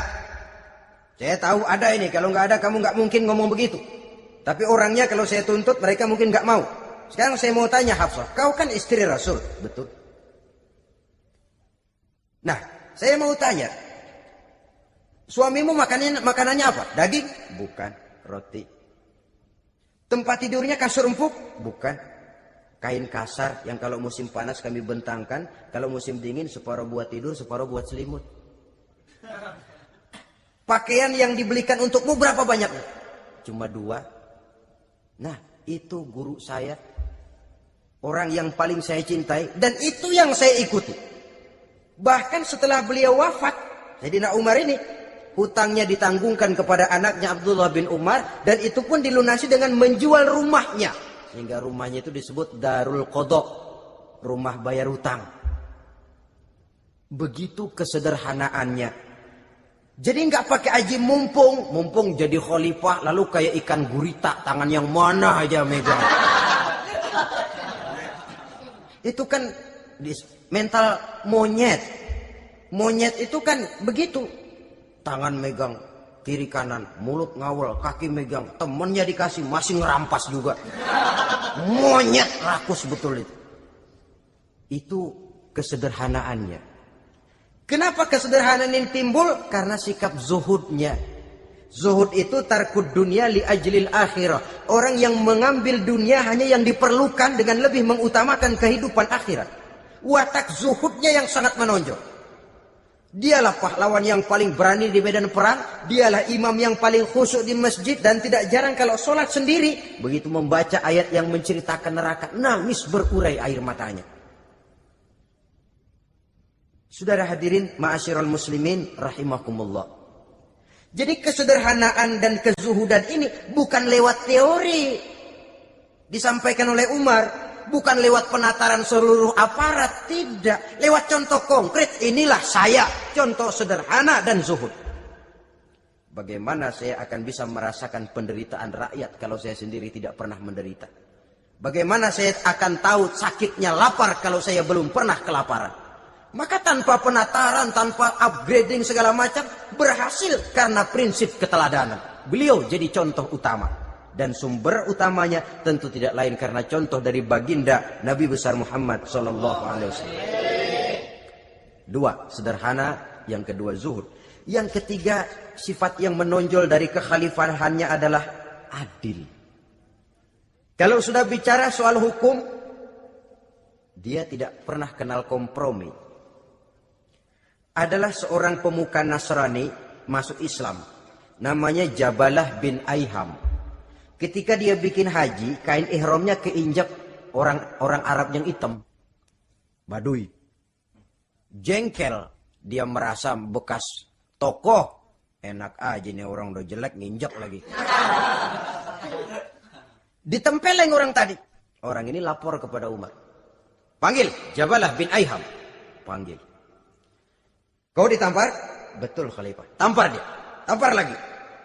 Speaker 3: Saya tahu ada ini. Kalau nggak ada kamu nggak mungkin ngomong begitu. Tapi orangnya kalau saya tuntut mereka mungkin nggak mau. Sekarang saya mau tanya Hafsah, kau kan istri Rasul, betul? Nah, saya mau tanya, suamimu makanannya apa? Daging? Bukan. Roti. Tempat tidurnya kasur empuk? Bukan. Kain kasar yang kalau musim panas kami bentangkan, kalau musim dingin separuh buat tidur, separuh buat selimut. Pakaian yang dibelikan untukmu berapa banyaknya? Cuma 2. Nah, itu guru saya, orang yang paling saya cintai, dan itu yang saya ikuti. Bahkan setelah beliau wafat, Sayyidina Umar ini hutangnya ditanggungkan kepada anaknya Abdullah bin Umar, dan itu pun dilunasi dengan menjual rumahnya, sehingga rumahnya itu disebut Darul Qadha, rumah bayar hutang. Begitu kesederhanaannya. Jadi nggak pakai aji mumpung jadi khalifah lalu kayak ikan gurita, tangan yang mana aja megang. Itu kan mental monyet. Monyet itu kan begitu. Tangan megang kiri kanan, mulut ngawal, kaki megang, temennya dikasih masih ngerampas juga. Monyet rakus betul itu. Itu kesederhanaannya. Kenapa kesederhanaan ini timbul? Karena sikap zuhudnya. Zuhud itu tarkud dunia li ajlil akhirah. Orang yang mengambil dunia hanya yang diperlukan dengan lebih mengutamakan kehidupan akhirat. Watak zuhudnya yang sangat menonjol. Dialah pahlawan yang paling berani di medan perang. Dialah imam yang paling khusyuk di masjid. Dan tidak jarang kalau sholat sendiri, begitu membaca ayat yang menceritakan neraka, nangis berurai air matanya. Saudara hadirin ma'asyiral muslimin rahimakumullah. Jadi kesederhanaan dan kezuhudan ini bukan lewat teori disampaikan oleh Umar. Bukan lewat penataran seluruh aparat, tidak. Lewat contoh konkret, inilah saya, contoh sederhana dan zuhud. Bagaimana saya akan bisa merasakan penderitaan rakyat kalau saya sendiri tidak pernah menderita? Bagaimana saya akan tahu sakitnya lapar kalau saya belum pernah kelaparan? Maka tanpa penataran, tanpa upgrading segala macam, berhasil karena prinsip keteladanan. Beliau jadi contoh utama. Dan sumber utamanya tentu tidak lain karena contoh dari baginda Nabi besar Muhammad SAW. Dua, sederhana. Yang kedua, zuhud. Yang ketiga, sifat yang menonjol dari kekhalifahannya adalah adil. Kalau sudah bicara soal hukum, dia tidak pernah kenal kompromi. Adalah seorang pemuka Nasrani masuk Islam. Namanya Jabalah bin Aiham. Ketika dia bikin haji, kain ihramnya keinjak orang Arab yang hitam. Baduy. Jengkel. Dia merasa bekas tokoh. Enak aja nih orang udah jelek nginjak lagi. Ditempeleng orang tadi. Orang ini lapor kepada Umar. Panggil Jabalah bin Aiham. Panggil. Kau ditampar? Betul Khalifah. Tampar dia. Tampar lagi.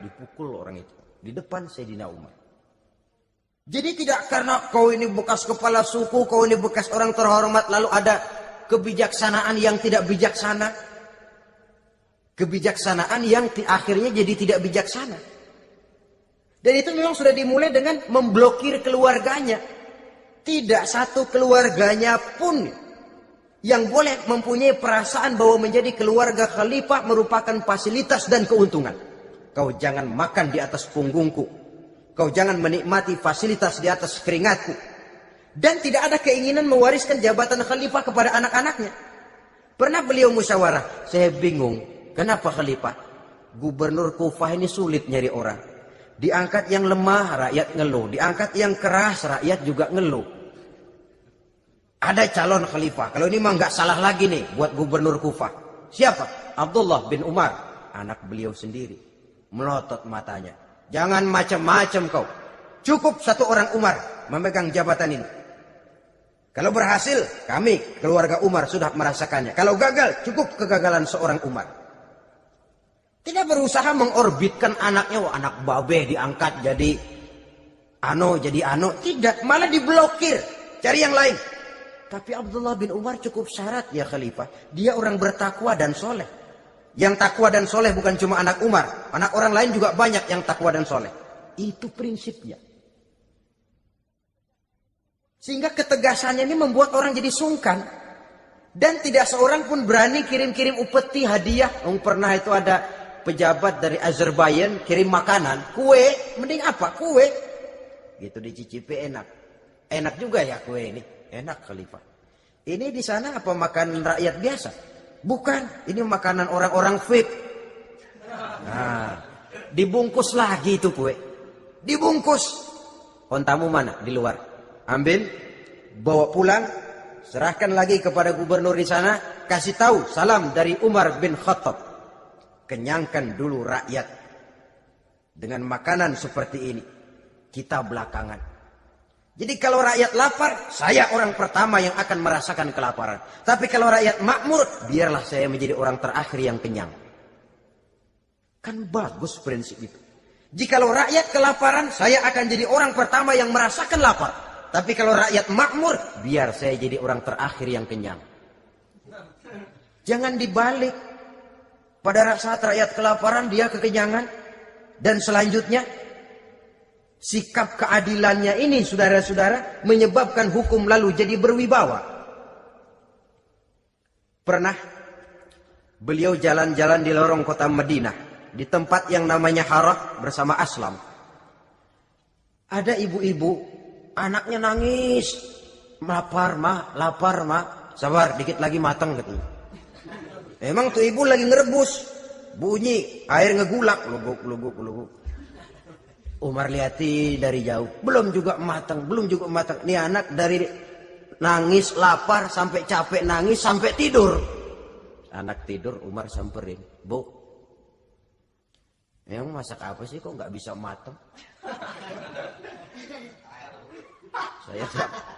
Speaker 3: Dipukul orang itu. Di depan Sayyidina Umar. Jadi tidak karena kau ini bekas kepala suku, kau ini bekas orang terhormat, lalu ada kebijaksanaan yang tidak bijaksana. Kebijaksanaan yang akhirnya jadi tidak bijaksana. Dan itu memang sudah dimulai dengan memblokir keluarganya. Tidak satu keluarganya pun yang boleh mempunyai perasaan bahwa menjadi keluarga khalifah merupakan fasilitas dan keuntungan. Kau jangan makan di atas punggungku. Kau jangan menikmati fasilitas di atas keringatku. Dan tidak ada keinginan mewariskan jabatan khalifah kepada anak-anaknya. Pernah beliau musyawarah. Saya bingung. Kenapa khalifah? Gubernur Kufah ini sulit nyari orang. Diangkat yang lemah, rakyat ngeluh. Diangkat yang keras, rakyat juga ngeluh. Ada calon khalifah. Kalau ini mah nggak salah lagi nih buat gubernur Kufah. Siapa? Abdullah bin Umar. Anak beliau sendiri. Melotot matanya. Jangan macam-macam kau. Cukup satu orang Umar memegang jabatan ini. Kalau berhasil, kami keluarga Umar sudah merasakannya. Kalau gagal, cukup kegagalan seorang Umar. Tidak berusaha mengorbitkan anaknya. Wah, anak babe diangkat jadi ano. Tidak, malah diblokir. Cari yang lain. Tapi Abdullah bin Umar cukup syarat ya khalifah. Dia orang bertakwa dan soleh. Yang takwa dan soleh bukan cuma anak Umar. Anak orang lain juga banyak yang takwa dan soleh. Itu prinsipnya. Sehingga ketegasannya ini membuat orang jadi sungkan. Dan tidak seorang pun berani kirim-kirim upeti hadiah. Pernah itu ada pejabat dari Azerbaijan kirim makanan. Kue, mending apa? Kue. Gitu dicicipi enak. Enak juga ya kue ini. Enak khalifah. Ini di sana apa makanan rakyat biasa? Bukan, ini makanan orang-orang fake. Nah, dibungkus lagi itu kue. Dibungkus. Ontamu mana? Di luar. Ambil, bawa pulang, serahkan lagi kepada gubernur di sana, kasih tahu salam dari Umar bin Khattab. Kenyangkan dulu rakyat dengan makanan seperti ini. Kita belakangan. Jadi kalau rakyat lapar, saya orang pertama yang akan merasakan kelaparan. Tapi kalau rakyat makmur, biarlah saya menjadi orang terakhir yang kenyang. Kan bagus prinsip itu. Jikalau rakyat kelaparan, saya akan jadi orang pertama yang merasakan lapar. Tapi kalau rakyat makmur, biar saya jadi orang terakhir yang kenyang. Jangan dibalik. Pada saat rakyat kelaparan, dia kekenyangan. Dan selanjutnya, sikap keadilannya ini saudara-saudara menyebabkan hukum lalu jadi berwibawa. Pernah beliau jalan-jalan di lorong kota Madinah. di tempat yang namanya Harah bersama Aslam. Ada ibu-ibu, anaknya nangis, lapar mah, sabar dikit lagi matang katanya. Emang tuh ibu lagi ngerebus, bunyi air ngegulak, luguk. Umar lihati dari jauh, belum juga matang. Nih anak dari nangis lapar sampai capek nangis sampai tidur. Anak tidur, Umar samperin, Bu, emang masak apa sih kok nggak bisa matang? Saya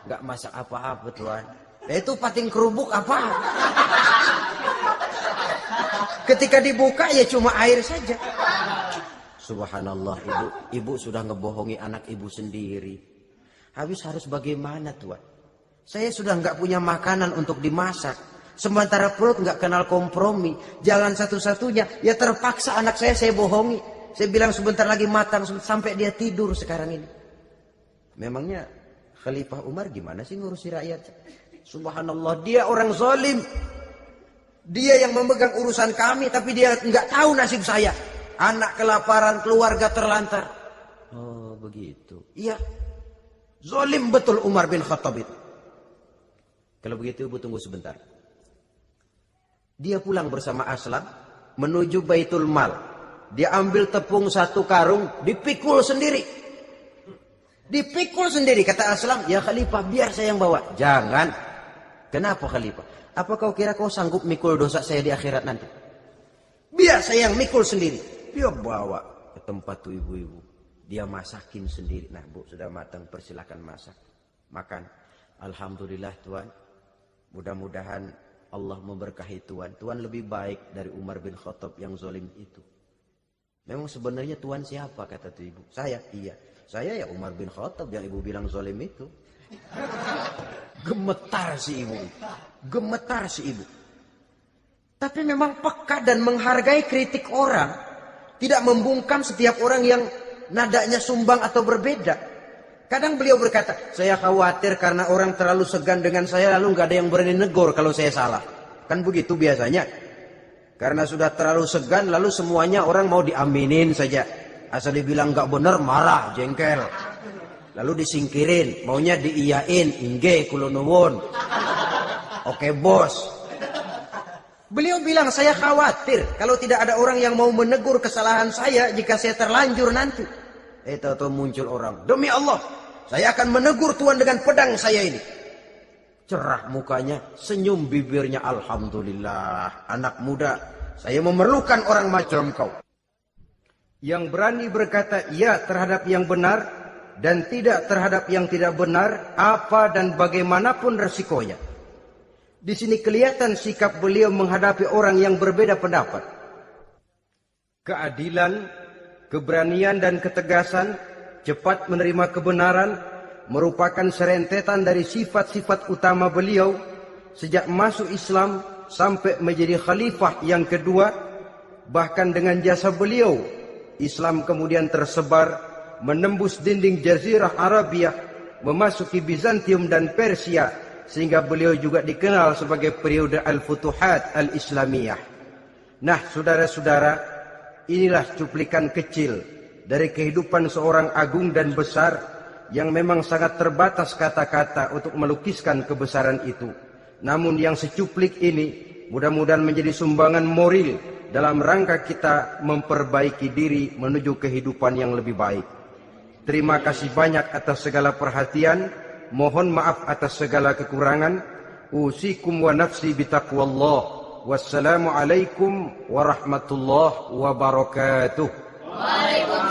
Speaker 3: nggak masak apa-apa Tuan. Itu pating kerubuk apa? Ketika dibuka ya cuma air saja. Subhanallah, ibu sudah ngebohongi anak ibu sendiri. Habis harus bagaimana Tuan? Saya sudah nggak punya makanan untuk dimasak. Sementara perut nggak kenal kompromi. Jalan satu-satunya ya terpaksa anak saya bohongi. Saya bilang sebentar lagi matang sampai dia tidur sekarang ini. Memangnya Khalifah Umar gimana sih ngurusi rakyat? Subhanallah, dia orang zalim. Dia yang memegang urusan kami tapi dia nggak tahu nasib saya. Anak kelaparan, keluarga terlantar. Oh begitu. Iya. Zalim betul Umar bin Khattab itu. Kalau begitu ibu tunggu sebentar. Dia pulang bersama Aslam menuju Baitul Mal. Dia ambil tepung 1 karung, dipikul sendiri. Dipikul sendiri, kata Aslam, ya Khalifah biar saya yang bawa. Jangan. Kenapa Khalifah? Apa kau kira kau sanggup mikul dosa saya di akhirat nanti? Biar saya yang mikul sendiri. Dia bawa ke tempat tuh ibu-ibu. Dia masakin sendiri. Nah Bu, sudah matang, persilakan masak. Makan. Alhamdulillah Tuan. Mudah-mudahan Allah memberkahi Tuan. Tuan lebih baik dari Umar bin Khattab yang zalim itu. Memang sebenarnya Tuan siapa, kata tuh ibu? Saya. Iya. Saya ya Umar bin Khattab yang ibu bilang zalim itu. Gemetar si ibu. Gemetar si ibu. Tapi memang peka dan menghargai kritik orang. Tidak membungkam setiap orang yang nadanya sumbang atau berbeda. Kadang beliau berkata, saya khawatir karena orang terlalu segan dengan saya lalu nggak ada yang berani negor kalau saya salah. Kan begitu biasanya. Karena sudah terlalu segan lalu semuanya orang mau diaminin saja. Asal dibilang nggak benar marah, jengkel. Lalu disingkirin, maunya diiyain, ingge kula nuwun. Oke bos. Beliau bilang saya khawatir kalau tidak ada orang yang mau menegur kesalahan saya jika saya terlanjur nanti. Tahu muncul orang, demi Allah, saya akan menegur Tuan dengan pedang saya ini. Cerah mukanya, senyum bibirnya, alhamdulillah. Anak muda, saya memerlukan orang macam kau. Yang berani berkata iya terhadap yang benar dan tidak terhadap yang tidak benar, apa dan bagaimanapun resikonya. Di sini kelihatan sikap beliau menghadapi orang yang berbeda pendapat. Keadilan, keberanian dan ketegasan, cepat menerima kebenaran, merupakan serentetan dari sifat-sifat utama beliau sejak masuk Islam sampai menjadi khalifah yang kedua. Bahkan dengan jasa beliau, Islam kemudian tersebar, menembus dinding Jazirah Arabia, memasuki Bizantium dan Persia, sehingga beliau juga dikenal sebagai periode Al-Futuhat Al-Islamiyah. Nah, saudara-saudara, inilah cuplikan kecil dari kehidupan seorang agung dan besar yang memang sangat terbatas kata-kata untuk melukiskan kebesaran itu. Namun yang secuplik ini mudah-mudahan menjadi sumbangan moral dalam rangka kita memperbaiki diri menuju kehidupan yang lebih baik. Terima kasih banyak atas segala perhatian. Mohon maaf atas segala kekurangan. Usikum wa nafsi bitaqwallah. Wassalamualaikum warahmatullahi wabarakatuh.
Speaker 2: Waalaikumsalam.